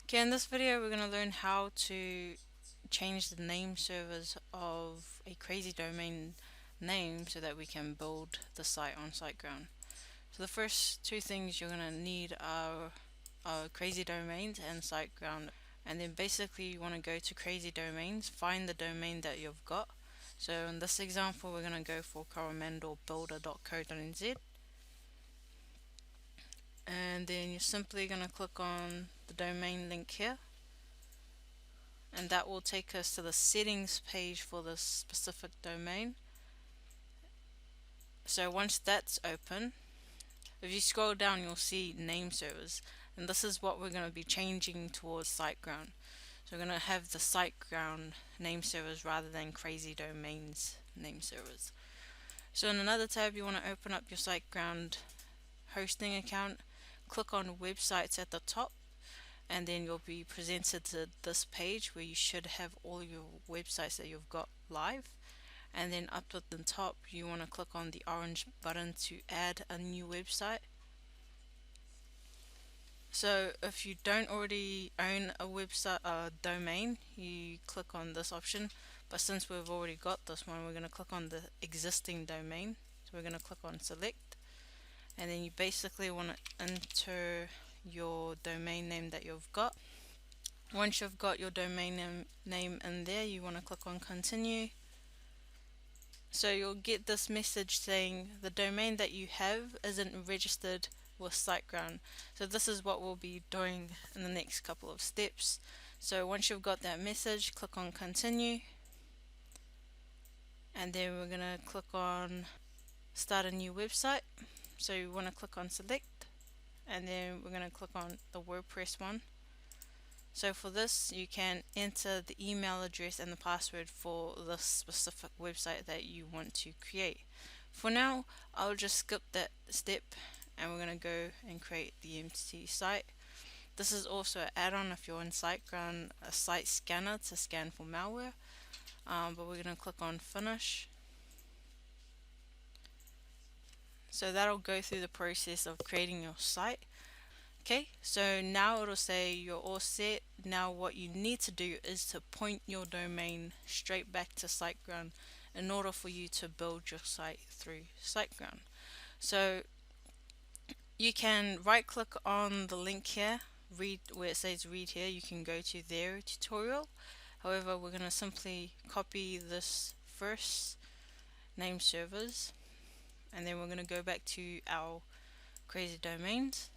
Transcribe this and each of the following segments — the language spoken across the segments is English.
Okay, in this video we're going to learn how to change the name servers of a crazy domain name so that we can build the site on Siteground. So the first two things you're going to need are CrazyDomains and Siteground, and then basically you want to go to CrazyDomains, find the domain that you've got. So in this example we're going to go for coromandelbuilder.co.nz, and then you're simply going to click on the domain link here, and that will take us to the settings page for this specific domain. So once that's open, if you scroll down you'll see name servers, and this is what we're going to be changing towards SiteGround. So we're going to have the SiteGround name servers rather than CrazyDomains name servers. So in another tab you want to open up your SiteGround hosting account, click on websites at the top, and then you'll be presented to this page where you should have all your websites that you've got live. And then up at the top you want to click on the orange button to add a new website. So if you don't already own a website domain, you click on this option, but since we've already got this one, we're going to click on the existing domain. So we're going to click on select, and then you basically want to enter your domain name that you've got. Once you've got your domain name in there, you want to click on continue. So you'll get this message saying the domain that you have isn't registered with Siteground. So this is what we'll be doing in the next couple of steps. So once you've got that message, click on continue, and then we're going to click on start a new website. So you want to click on select, and then we're going to click on the WordPress one. So for this you can enter the email address and the password for the specific website that you want to create. For now I'll just skip that step, and we're going to go and create the empty site. This is also an add-on if you're in Siteground, a site scanner to scan for malware, but we're going to click on finish. So that'll go through the process of creating your site. Okay, so now it'll say you're all set. Now what you need to do is to point your domain straight back to SiteGround in order for you to build your site through SiteGround. So you can right click on the link here, read where it says read here, you can go to their tutorial. However, we're going to simply copy this first name servers, and then we're going to go back to our CrazyDomains.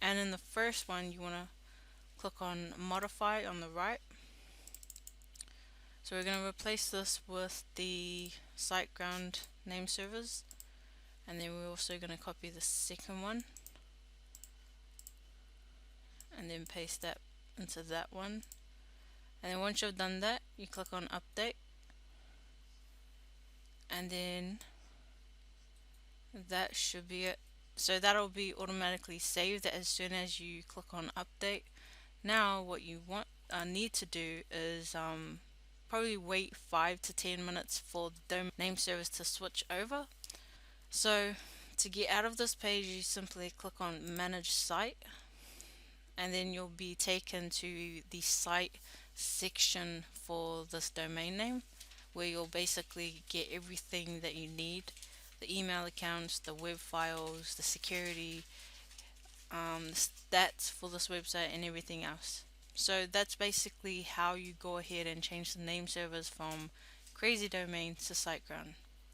And in the first one you want to click on modify on the right. So we're going to replace this with the SiteGround name servers, and then we're also going to copy the second one and then paste that into that one. And then once you've done that, you click on update, and then that should be it. So that'll be automatically saved as soon as you click on update. Now what you need to do is probably wait 5 to 10 minutes for the domain name servers to switch over. So to get out of this page you simply click on manage site, and then you'll be taken to the site section for this domain name, where you'll basically get everything that you need: the email accounts, the web files, the security, the stats for this website, and everything else. So that's basically how you go ahead and change the name servers from CrazyDomain to SiteGround.